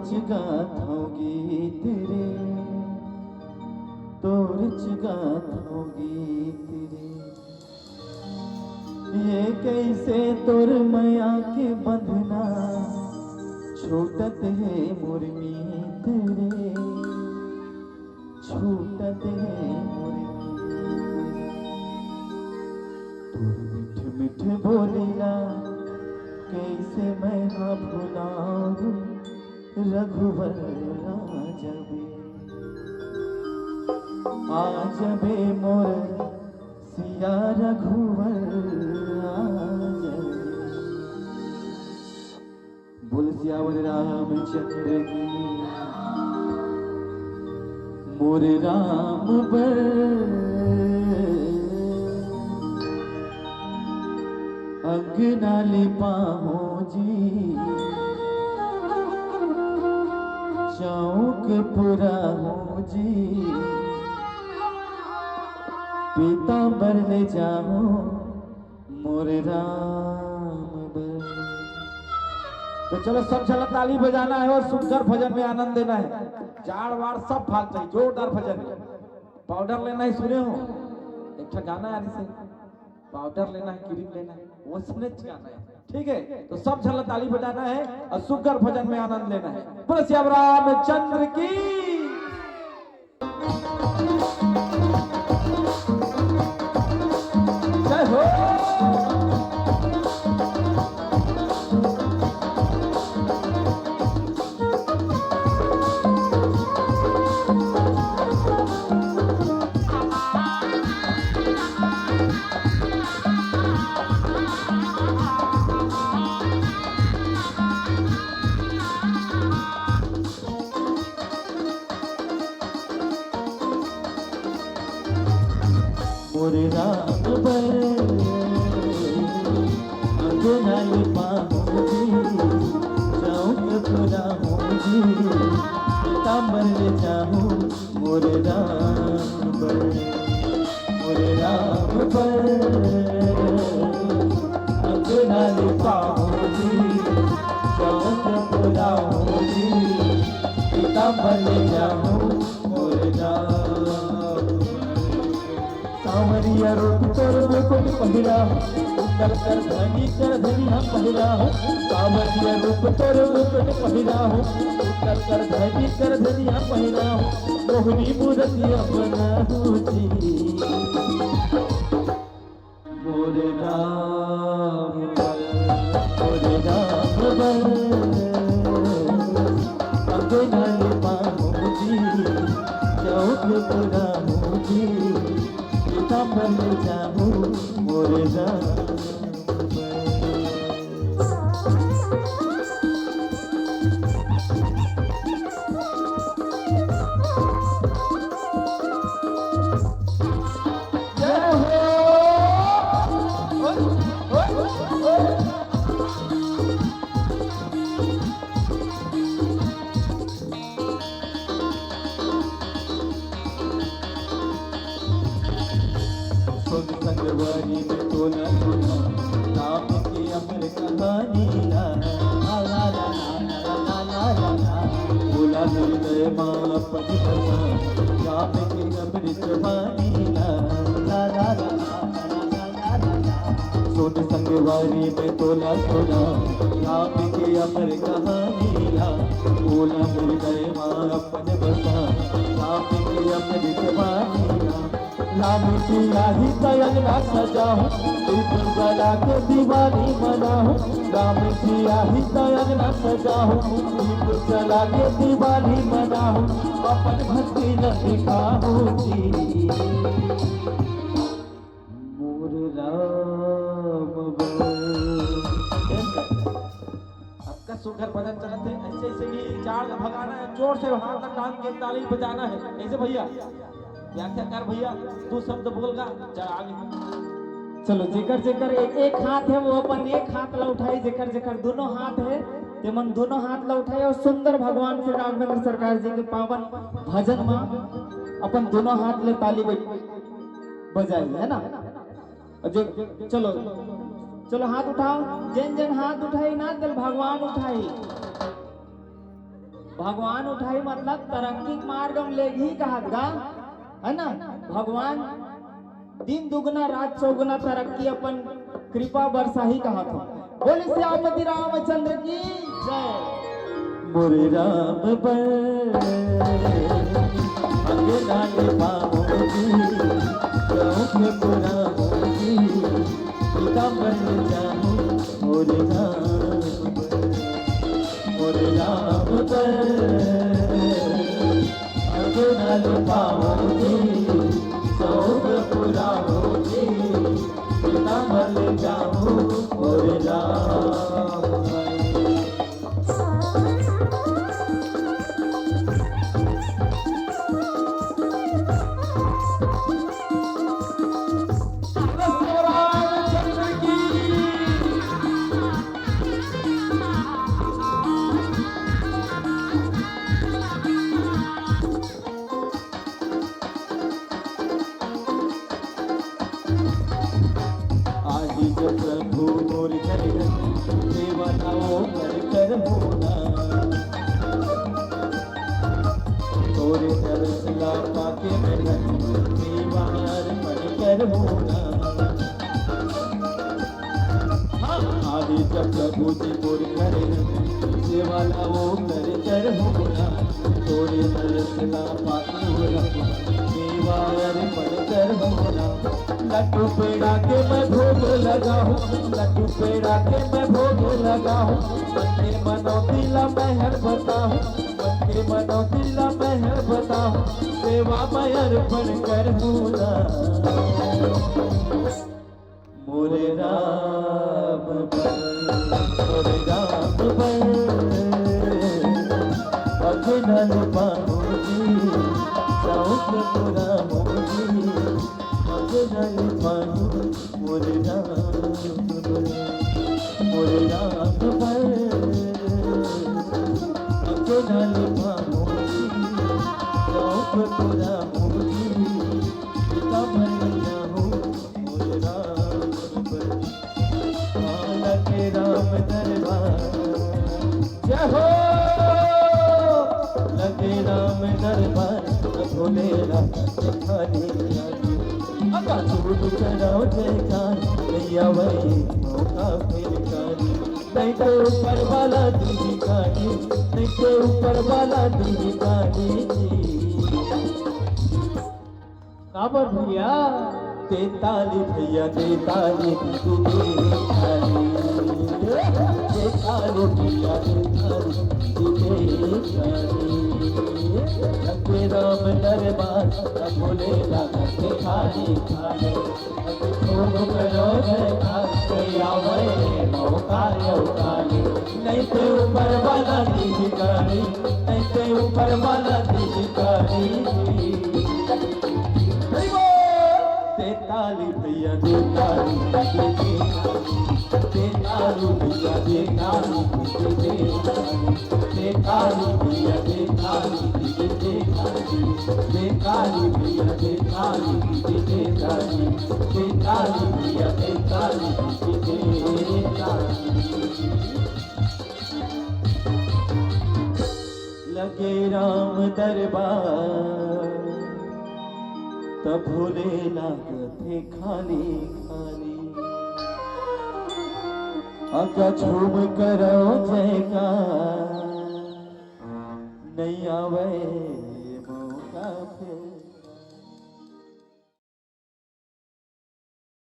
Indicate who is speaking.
Speaker 1: गाथों गीत रे, तोरच गाथों गीत रे। ये कैसे तोर माया के बंधना छूटत है मुरमीत रे, छूटत है मुरमीत रे। तोर मिठ मिठ बोलिया कैसे मैं हाँ भुलाऊं रघुवर राजबे, आजबे मोर सिया रघुवर आजबे। बोल सियावर रामचंद्र की, मोर राम बर अंगना लिपाहो जी, चौक पुराहो जी, पीतांबर ले जाओ मोर राम बर। तो चलो सब चलो ताली बजाना है और सुनकर भजन में आनंद देना है। जाड़ वाड़ सब भाग चाहिए, जोरदार भजन। पाउडर लेना है, सुने हो एक गाना है से पाउडर लेना है, क्रीम लेना है, वो स्नेच गाना है, ठीक है। तो सब झलक ताली बजाना है और सुगर भजन में आनंद लेना है। बोलो श्री रामचंद्र की। जय हो। मोर राम बर अंगना लिपाहो जी, चौक पुराहो जी, पीतांबर ले जाओ मोर राम बर। मोर राम बर अंगना लिपाहो जी, चौक पुराहो जी, पीतांबर ले जाओ मोर राम। सावरिया रूप तोर मुकुट पहिरा हो, उतर कर धनी कर धनिया पहिरा हो। सावरिया रूप तोर मुकुट पहिरा हो, उतर कर धनी कर धनिया पहिरा हो। मोहनी मूर्तिया बनाहु जी, मोर राम बर, मोर राम बर अंगना लिपाहो जी, चौक पुराहो जी, पीतांबर ले जाओ मोर राम बर। जय हो। संगवारी में तो न सुना नाम की अमर कहानी, ला ला ला ला ला ला ला। बोला हृदय माँ अपनी बसा, राम की अमृत वाणी, ला ला ला ला ला ला। सुन संगवारी में तो न सुना राम की अमर कहानी, ला बोला हृदय माँ अपने बसा, राम की अमृत वाणी, ला। राम की राही तयन ना सजाऊं, दीप जला के दीवानी मनाऊं। राम की राही तयन ना सजाऊं, दीप जला के दीवानी मनाऊं। अपन भक्ति न दिखाऊं जी, मोर राम बर। आपका सुखर भजन चलते है, ऐसे ऐसे ही चार भगाना है, जोर से हाथ टांग के ताली बजाना है। ऐसे भैया व्याख्या कर भैया, तू शब्द बोलगा चल आगे।
Speaker 2: चलो जेकर जेकर एक हाथ है वो अपन एक हाथ ला उठाई, जेकर जेकर दोनों हाथ है ते मन दोनों हाथ ला उठाई और सुंदर भगवान श्री राघवेंद्र सरकार जी के पावन भजन में अपन दोनों हाथ ले ताली बजाई, है ना। जो चलो चलो हाथ उठाओ, जन जन हाथ उठाई ना दिल भगवान उठाई। भगवान उठाई मतलब तरक्की के मार्ग में ले ही कहत गा, है ना। भगवान दिन दुगना रात चौगुना तरक्की अपन कृपा बरसा ही कहत हो। बोले श्यामती रामचंद्र की जय।
Speaker 1: मोरे राम पर अंगनाले पाऊंगी चौक पुराऊंगी पिता बन जाऊं मोरे राम पर अंगनाले पाऊंगी चौक पुराऊंगी पिता बन जाऊं मोरे राम पर। प्रभु मोर घर सेवा लाओ कर होना तोरे दर्श ला पाके मैं दीवार पर कर होना। आदि जब प्रभु जी मोर घर सेवा लाओ कर होना तोरे दर्श ला पाके दीवार पर कर होना। लड्डू पेड़ा के मैं भोग लगाऊं लड्डू पेड़ा के मैं भोग लगाऊं मंदिर मनौती ला महर बताऊं मंदिर मनौती ला महर बताऊं सेवा मैं अर्पण करूं ना मोरे राम पर अखनल पाऊंगी चौक पुराऊंगी अखनल पाऊं मोरे राम पर अखनल पाऊंगी चौक पुराऊंगी पिता बन जाऊं मोरे राम पर। लगे राम दरबार जय हो लगे राम दरबार भोलेला खाली झूठ कराओ जयकार नैया वही मौका फिर कारी नहीं तो ऊपर वाला दीदी गाड़ी नहीं तो ऊपर वाला दीदी गाड़ी
Speaker 2: काबर भैया
Speaker 1: तेताली भैया तेताली तेताली भैया तेताली राम दरबार भोले लगे खाली खाली खूब करो मौका काली नहीं तो ऊपर वाला दीदी नहीं तो ऊपर वाला दीदी तेताली भैया तेताली तेताली भैया तेताली तेताली भैया तेताली तेताली भैया तेताली तेताली तेताली भैया तेताली लगे राम दरबार तब भोले लागते खाली खाली अका झूम करो जयकार नहीं आवे मौका फिर